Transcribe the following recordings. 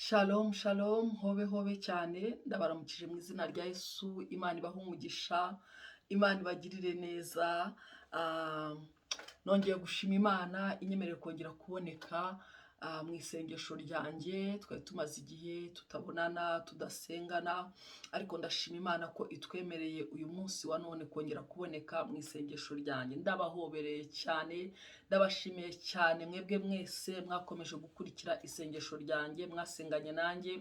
Shalom, shalom, hobe hobe cyane, ndabaramukije mu izina rya Yesu, Imana ibahe umugisha, Imana ibagirire neza, nongeye gushima Imana inyemereye kongera kuboneka mu isengesho ryanjye. Twari tumaze igihe tutabonana, tudasengana, ariko ndashima Imana ko itwemereye uyu munsi wa none kongera kuboneka mu isengesho ryanjye. Ndabahobereye cyane, ndabashimiye cyane mwebwe mwese mwakomeje gukurikira isengesho ryanjye, mwasenganye nanjye,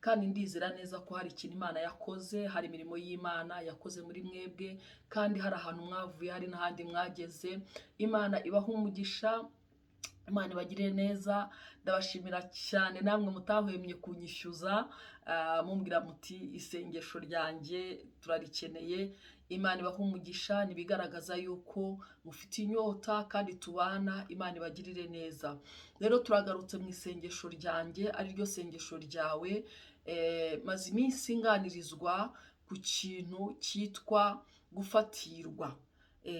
kandi ndizera neza ko hari ikintu Imana yakoze, hari imirimo y'Imana yakoze muri mwebwe, kandi hari ahantu mwavuye, hari n'ahandi mwageze. Imana ibaha umugisha, Imana ibagirire neza. Ndabashimira cyane namwe mutahwemye kunyishyuza, mumbwira muti isengesho ryanjye turarikeneye. Imana ibaha umugisha, nibigaragaza yuko mufite inyota kandi tubana. Imana ibagirire neza. Rero turagarutse mu isengesho ryanjye, ari ryo sengesho ryawe. Maze iminsi nganirizwa ku kintu cyitwa gufatirwa.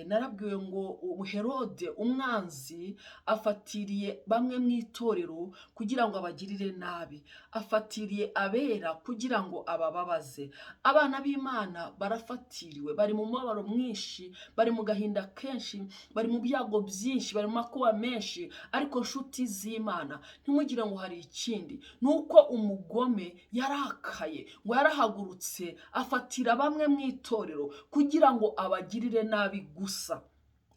Narabwiwe ngo Herode umwanzi afatiriye bamwe mu itorero kugira ngo abagirire nabi, afatiriye abera kugira ngo abababaze. Abana b'Imana barafatiriwe, bari mu mubabaro mwinshi, bari mu gahinda kenshi, bari mu byago byinshi, bari mu makuba menshi. Ariko nshuti z'Imana, ntimugire ngo hari ikindi, nuko umugome yarakaye, ngo yarahagurutse afatira bamwe mu itorero kugira ngo abagirire nabi gusa.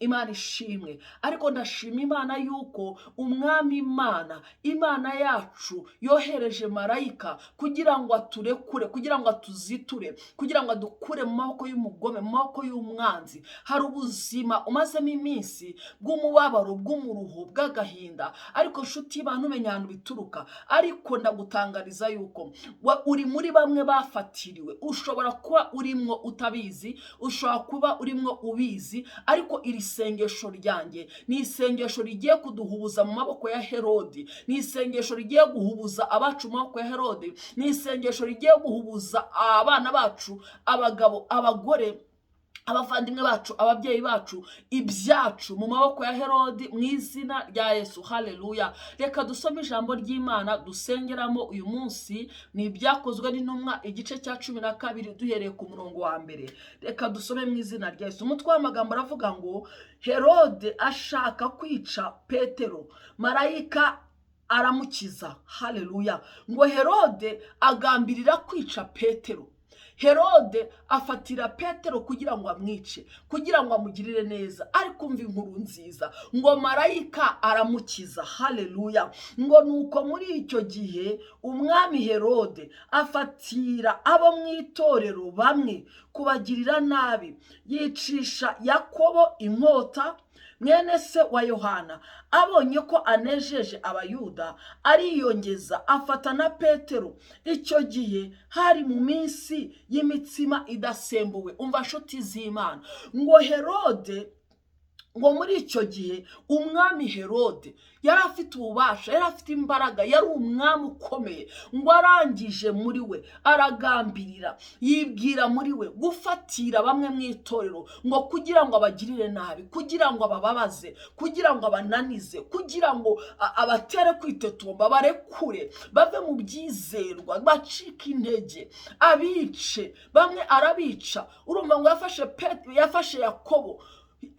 Imana ishimwe. Ariko ndashima Imana yuko Umwami Imana yacu yohereje marayika kugira ngo aturekure, kugira ngo atuziture, kugira ngo adukure mu maboko y'umugome, mu maboko y'umwanzi. Hari ubuzima umazemo iminsi bw'umubabaro, bw'umuruho, bw'agahinda, ariko nshuti y'Imana umenya ahantu bituruka. Ariko ndagutangariza yuko uri muri bamwe bafatiriwe. Ushobora kuba urimwo utabizi, ushobora kuba urimwo ubizi, ariko iri isengesho ryanjye ni isengesho rigiye kuduhubuza mu maboko ya Herode, ni isengesho rigiye guhubuza abacu mu maboko ya Herode, ni isengesho rigiye guhubuza abana bacu, abagabo, abagore, abavandimwe bacu, ababyeyi bacu, ibyacu mu maboko ya Herode, mu izina rya Yesu. Haleluya. Reka dusome ijambo ry'Imana dusengeramo uyu munsi. Ni Ibyakozwe n'Intumwa igice cya 12 duhereye ku murongo wa mbere. Reka dusome mu izina rya Yesu. Umutwe w'amagambo aravuga ngo Herode ashaka kwica Petero, marayika aramukiza. Haleluya. Ngo Herode agambirira kwica Petero. Herode afatira Petero kugira ngo amwice, kugira ngo amugirire neza. Ariko umva inkuru nziza, ngo marayika aramukiza. Haleluya. Ngo nuko muri icyo gihe Umwami Herode afatira abo mu itorero bamwe kubagirira nabi, Yicisha Yakobo inkota, mwene se wa Yohana. Abonye ko anejeje Abayuda, ariyongeza afata na Petero. Icyo gihe hari mu minsi y'imitsima idasembuwe. Umva nshuti z'Imana, ngo Herode, ngo muri icyo gihe Umwami Herode yari afite ububasha, yari afite imbaraga, yari umwami ukomeye. Ngo arangije muri we aragambirira, yibwira muri we gufatira bamwe mu itorero, ngo kugira ngo abagirire nabi, kugira ngo abababaze, kugira ngo abananize, kugira ngo abatere kwitetomba, barekure, bave mu byizerwa, bacike intege, abice. Bamwe arabica. Urumva ngo yafashe Yakobo,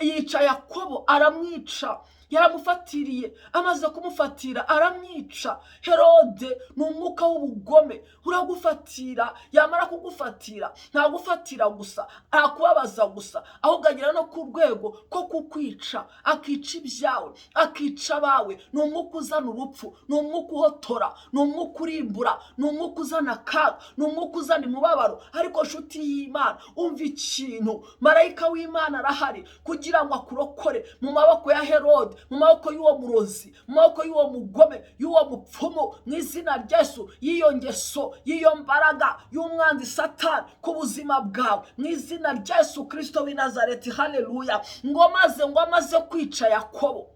yica Yakobo, aramwica. Yaramufatiriye, amaze kumufatira aramwica. Herode ni umwuka w'ubugome, uragufatira. Yamara kugufatira, ntagufatira gusa, arakubabaza gusa, ahubwo agera no ku rwego ko kukwica, akica ibyawe, akica abawe. Ni umwuka uzana urupfu, ni umwuka uhotora, ni umwuka urimbura, ni umwuka uzana akaga, ni umwuka uzana imibabaro. Ariko nshuti y'Imana, umva ikintu, marayika w'Imana arahari kugira ngo akurokore mu maboko ya Herode, mu maboko y'uwo murozi, mu maboko y'uwo mugome, y'uwo mupfumu, mu izina rya Yesu. Y'iyo ngeso, y'iyo mbaraga y'umwanzi Satani ku buzima bwawe, mu izina rya Yesu Kristo w'i Nazareti. Haleluya. Ngo amaze kwica Yakobo,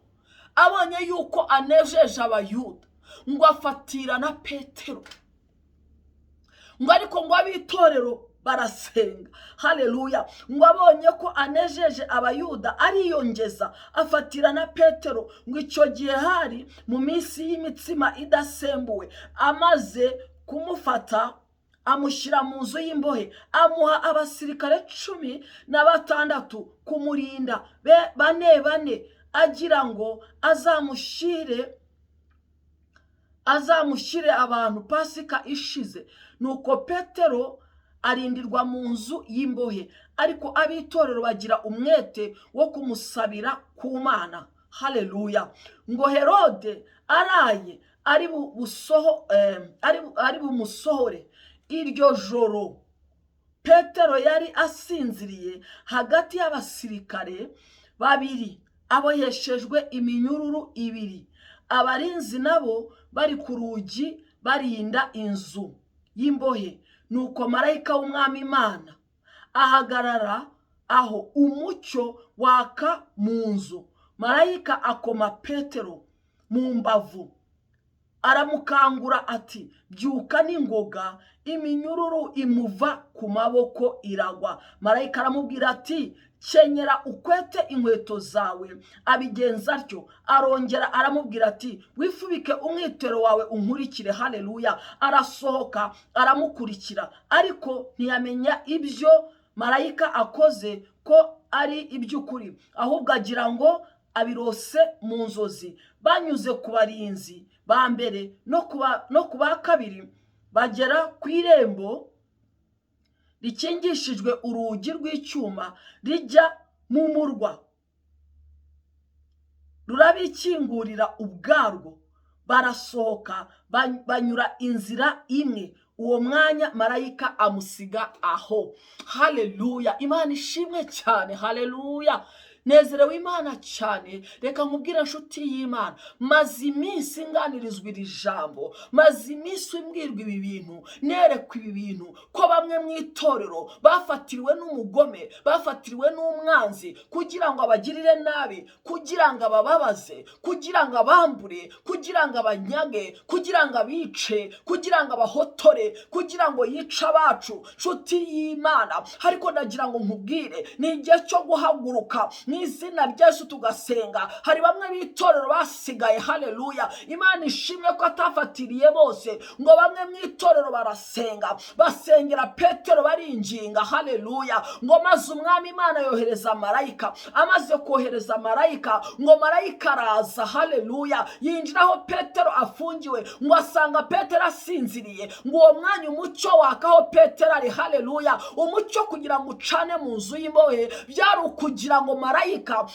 abonye yuko anejeje Abayuda, ngo afatira na Petero. Ngo ariko ngo abitorero barasenga. Haleluya. Ngo abonye ko anejeje Abayuda ariyongeza afatira na Petero. Ngo icyo gihe hari mu minsi y'imitsima idasembuwe. Amaze kumufata amushyira mu nzu y'imbohe, amuha abasirikare 16 kumurinda, bane agira ngo azamushyire abantu Pasika ishize. Nuko Petero arindirwa mu nzu y'imbohe, ariko ab'itorero bagira umwete wo kumusabira ku Mana. Haleluya. Ngo Herode araye ari bumusohore. Iryo joro Petero yari asinziriye hagati y'abasirikare 2 aboheshejwe iminyururu 2. Abarinzi nabo bari ku rugi barinda inzu y'imbohe. Nuko marayika w'Umwami Imana ahagarara aho umucyo waka mu nzu. Marayika akoma Petero mu mbavu, aramukangura ati, byuka n'ingoga. Iminyururu imuva ku maboko iragwa. Marayika aramubwira ati, kenyera ukwete inkweto zawe. Abigenza atyo. Arongera aramubwira ati, wifubike umwitero wawe unkurikire. Haleluya. Arasohoka aramukurikira, ariko ntiyamenya ibyo marayika akoze ko ari iby'ukuri, ahubwo agira ngo abirose mu nzozi. Banyuze ku barinzi ba mbere no ku ba kabiri, bagera ku irembo rikingishijwe urugi rw'icyuma rijya mu murwa. Rurabikingurira ubwarwo. Barasohoka banyura inzira imwe. Uwo mwanya marayika amusiga aho. Haleluya. Imana ishimwe cyane. Haleluya. Nezerewe Imana cyane. Reka nkubwire nshuti y'Imana, maze iminsi nganirizwa iri jambo, maze iminsi mbwirwa ibi bintu, nerekwa ibi bintu, ko bamwe mu itorero bafatiriwe n'umugome, bafatiriwe n'umwanzi, kugira ngo abagirire nabi, kugira ngo abababaze, kugira ngo abambure, kugira ngo abanyage, kugira ngo abice, kugira ngo abahotore, kugira ngo yice abacu. Nshuti y'Imana, ariko ndagira ngo nkubwire, ni igihe cyo guhaguruka izina rya Yesu tugasenga. Hari bamwe b'itorero basigaye. Haleluya. Imana ishimwe ko atafatiriye bose. Ngo bamwe mu itorero barasenga, basengera Petero baringinga. Haleluya. Ngo maze Umwami Imana yohereza marayika. Amaze kohereza marayika, ngo marayika araza. Haleluya. Yinjiraho Petero afungiwe, ngo asanga Petero asinziriye. Ngo uwo mwanya umucyo wakaho Petero ari. Haleluya. Umucyo kugira ngo ucane mu nzu y'imbohe, byari ukugira ngo marayika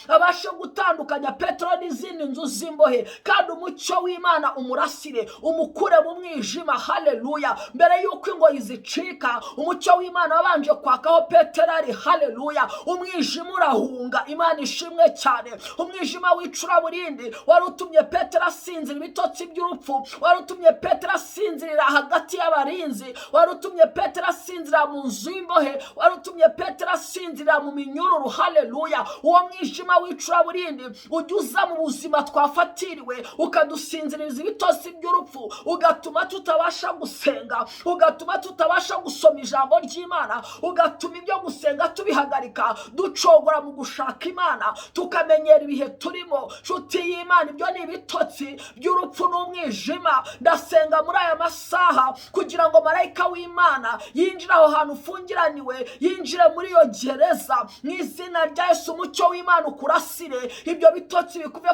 abashe gutandukanya Petero n'izindi nzu z'imbohe, kandi umucyo w'Imana umurasire, umukure mu mwijima. Haleluya. Mbere yuko ingoyi zicika, umucyo w'Imana wabanje kwakaho Petero ari. Haleluya. Umwijima urahunga. Imana ishimwe cyane. Umwijima w'icuraburindi wari utumye Petero asinzira ibitotsi by'urupfu, wari utumye Petero asinzirira hagati y'abarinzi, wari utumye Petero asinzira mu nzu y'imbohe, wari utumye Petero asinzira mu minyururu. Haleluya. Uwo mwijima w'icuraburindi ujya uza mu buzima twafatiriwe, ukadusinziriza ibitosi by'urupfu, ugatuma tutabasha gusenga, ugatuma tutabasha gusoma ijambo ry'Imana, ugatuma ibyo gusenga tubihagarika, ducogora mu gushaka Imana, tukamenyera ibihe turimo. Nshuti y'Imana, ibyo ni ibitotsi by'urupfu n'umwijima. Ndasenga muri aya masaha kugira ngo marayika w'Imana yinjire aho hantu ufungiraniwe, yinjire muri iyo gereza mu izina rya Yesu. Umucyo w'Imana ukurasire, ibyo bitotsi bikuve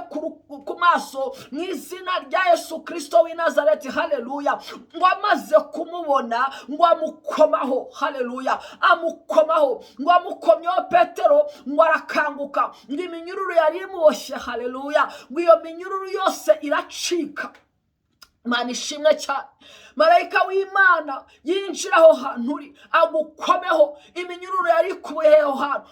ku maso mu izina rya Yesu Kristo w'i Nazareti. Haleluya. Ngo amaze kumubona, ngo amukomaho. Haleluya. Amukomaho. Ngo amukomyeho Petero, ngo arakanguka. Ngo iminyururu yari imuboshye. Haleluya. Ngo iyo minyururu yose iracika. Imana ishimwe cyane. Marayika w'Imana yinjira aho hantu uri, agukomeho. Iminyururu yari kubeho hantu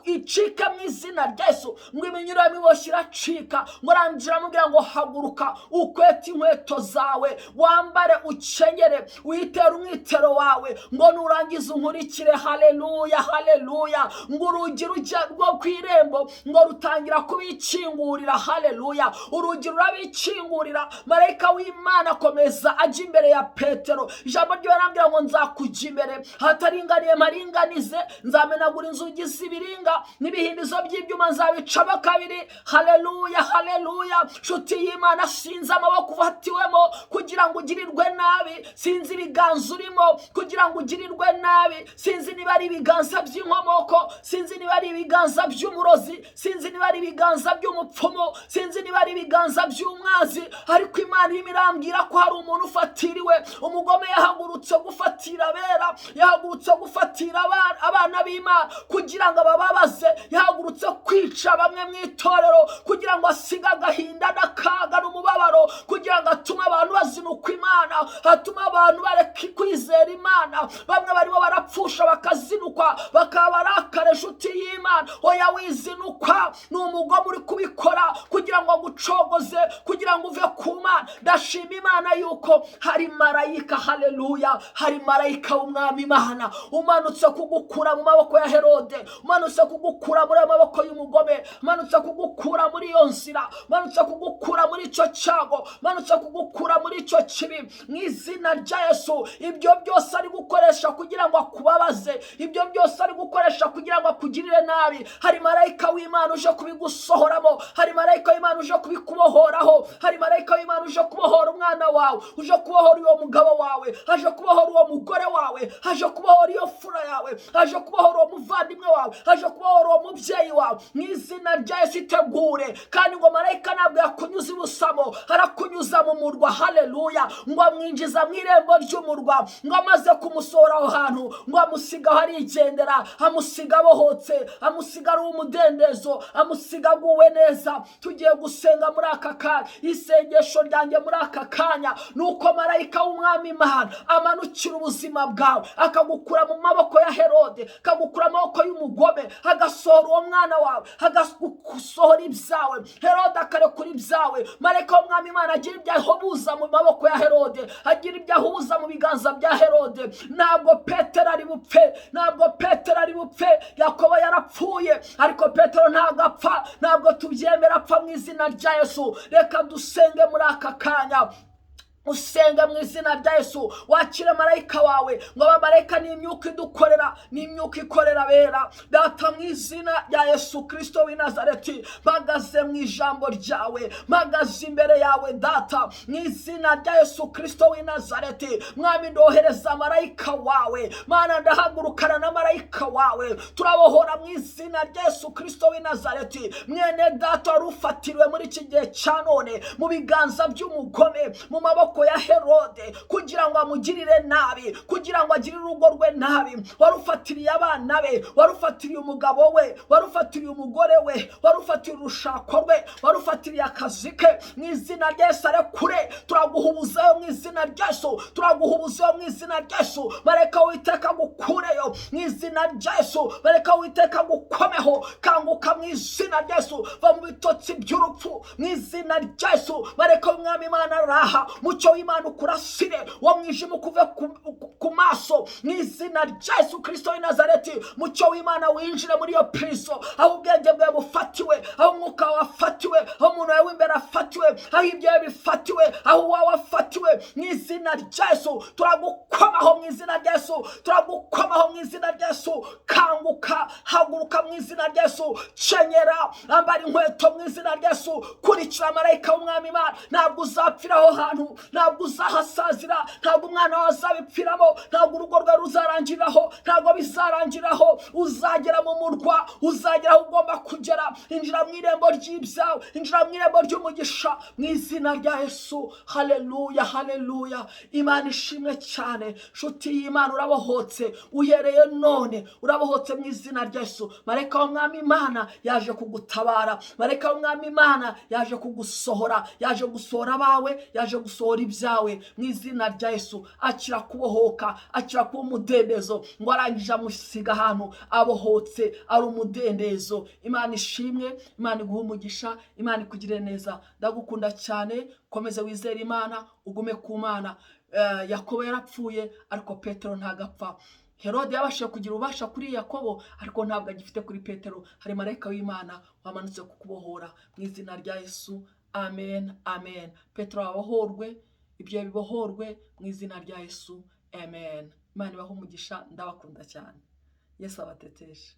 icika mu izina rya Yesu. Ngo iminyururu yamiboshye iracika. Ngo arangira amubwira ngo haguruka, ukwete inkweto zawe, wambare ukenyere, witere umwitero wawe, ngo nurangiza unkurikire. Haleluya. Haleluya. Ngo urugi rujya rwo ku irembo ngo rutangira kubikingurira. Haleluya. Urugi rurabikingurira. Marayika w'Imana w'Imana akomeza ajya imbere ya Petero. Ijambo ryo yarambwira ngo nzakujya imbere, hataringaniye maringanize, nzamenagura inzugi z'ibiringa n'ibihindizo by'ibyuma nzabicamo kabiri. Haleluya, haleluya. Nshuti y'Imana, sinzi amaboko ufatiwemo kugira ngo ugirirwe nabi, sinzi ibiganza urimo kugira ngo ugirirwe nabi, sinzi niba ari ibiganza by'inkomoko, sinzi niba ari ibiganza by'umurozi, sinzi niba ari ibiganza by'umupfumu, sinzi niba ari ibiganza by'umwanzi, ariko Imana irimo irambwira ko hari umuntu ufatiriwe. Umugome yahagurutse gufatira abera, yahagurutse gufatira abana b'Imana kugira ngo abababaze, yahagurutse kwica bamwe mu itorero kugira ngo asige agahinda n'akaga n'umubabaro, kugira ngo atume abantu bazinuka Imana, atume abantu bareka kwizera Imana. Bamwe barimo barapfusha bakazinukwa, bakaba barakare. Nshuti y'Imana, oya wizinukwa, ni umugome uri kubikora kugira ngo agucogoze, kugira ngo uve ku Mana. Ndashima Imana yuko hari marayika, haleluya, hari marayika w'Umwami Imana umanutse kugukura mu maboko ya Herode, umanutse kugukura muri amaboko y'umugome, umanutse kugukura muri iyo nzira, umanutse kugukura muri icyo cyago, umanutse kugukura muri icyo kibi, mu izina rya Yesu. Ibyo byose ari gukoresha kugira ngo akubabaze, ibyo byose ari gukoresha kugira ngo akugirire nabi, hari marayika w'Imana uje kubigusohoramo, hari marayika w'Imana uje kubikubohoraho, hari marayika w'Imana uje kubohora umwana wawe, uje kubohora uwo mugabo wawe, aje kubohora uwo mugore wawe, aje kubohora iyo fura yawe, aje kubohora uwo muvandimwe wawe, aje kubohora uwo mubyeyi wawe. Mu izina rya Yesu itegure, kandi ngo marayika ntabwo yakunyuza ibusamo, arakunyuza mu murwa. Haleluya. Ngo amwinjiza mu irembo ry'umurwa, ngo amaze kumusohora aho hantu, ngo amusiga arigendera, amusiga abohotse, amusiga ari umudendezo, amusiga aguwe neza. Tugiye gusenga muri aka kanya, isengesho ryanjye muri aka kanya nuko marayika w'Umwami Imana amanukira ubuzima bwawe, akagukura mu maboko ya Herode, akagukura mu maboko y'umugome, agasohora uwo mwana wawe, agasohora ibyawe. Herode akarekura ibyawe. Marayika w'Umwami Imana agira ibyo ahuza mu maboko ya Herode, agira ibyo ahuza mu biganza bya Herode. Ntabwo Petero ari bupfe, ntabwo Petero ari bupfe. Yakobo yarapfuye, ariko Petero ntabwo apfa, ntabwo tubyemera apfa mu izina rya Yesu. Reka dusenge muri aka kanya, usenge mu izina rya Yesu, wakire marayika wawe. Ngo abamarayika ni imyuka idukorera, ni imyuka ikorera abera. Data, mu izina rya Yesu Kristo w'i Nazareti, mpagaze mu ijambo ryawe, mpagaze imbere yawe Data, mu izina rya Yesu Kristo w'i Nazareti. Mwami, ndohereza marayika wawe. Mana, ndahagurukana na marayika wawe, turabohora mu izina rya Yesu Kristo w'i Nazareti. Mwene Data warufatiriwe muri iki gihe cya none mu biganza by'umugome, mu maboko ya Herode, kugira ngo amugirire nabi, kugira ngo agirire urugo rwe nabi. Warufatiriye abana be, warufatiriye umugabo we, warufatiriye umugore we, warufatiriye urushako rwe, warufatiriye akazi ke. Mu izina rya Yesu arekure, turaguhubuzayo mu izina rya Yesu, turaguhubuzayo mu izina rya Yesu. Marayika w'Uwiteka gukureyo mu izina rya Yesu, marayika w'Uwiteka gukomeho. Kanguka mu izina rya Yesu, va mu bitotsi by'urupfu mu izina rya Yesu. Marayika w'Umwami Imana raha, mucyo w'Imana ukurasire, wo mwijima kuve ku maso mu izina rya Yesu Kristo w'i Nazareti. Mucyo w'Imana winjire muri iyo prison, aho ubwenge bwawe bufatiwe, aho umwuka wafatiwe, aho umuntu wawe w'imbere afatiwe, aho ibyawe bifatiwe, aho uwawe afatiwe. Mu izina rya Yesu turagukomaho, mu izina rya Yesu turagukomaho, mu izina rya Yesu. Kanguka, haguruka mu izina rya Yesu. Kenyera, ambara inkweto mu izina rya Yesu. Kurikira marayika w'Umwami Imana. Ntabwo uzapfira aho hantu, ntabwo uzahasazira, ntabwo umwana wawe azabipfiramo, ntabwo urugo rwawe ruzarangiraho, ntabwo bizarangiraho. Uzagera mu murwa, uzagera aho ugomba kugera. Injira mu irembo ry'ibyawe, injira mu irembo ry'umugisha mu izina rya Yesu. Haleluya, haleluya. Imana ishimwe cyane. Nshuti y'Imana, urabohotse uhereye none, urabohotse mu izina rya Yesu. Marayika w'Umwami Imana yaje kugutabara, marayika w'Umwami Imana yaje kugusohora, yaje gusohora abawe, yaje gusohora ibyawe mu izina rya Yesu. Akira kubohoka, akira kuba umudendezo. Ngo arangije amusiga ahantu abohotse ari umudendezo. Imana ishimwe, Imana iguhe umugisha, Imana ikugire neza. Ndagukunda cyane, komeze wizere Imana, ugume ku Mana. Yakobo yarapfuye, ariko Petero ntagapfa. Herode yabashije kugira ubasha kuri Yakobo, ariko ntabwo agifite kuri Petero. Hari marayika w'Imana wamanutse kukubohora mu izina rya Yesu. Amen, amen. Petero wabohorwe, ibyo bibohorwe mu izina rya Yesu, amen. Imana ibahe umugisha, ndabakunda cyane. Yesu abateteje.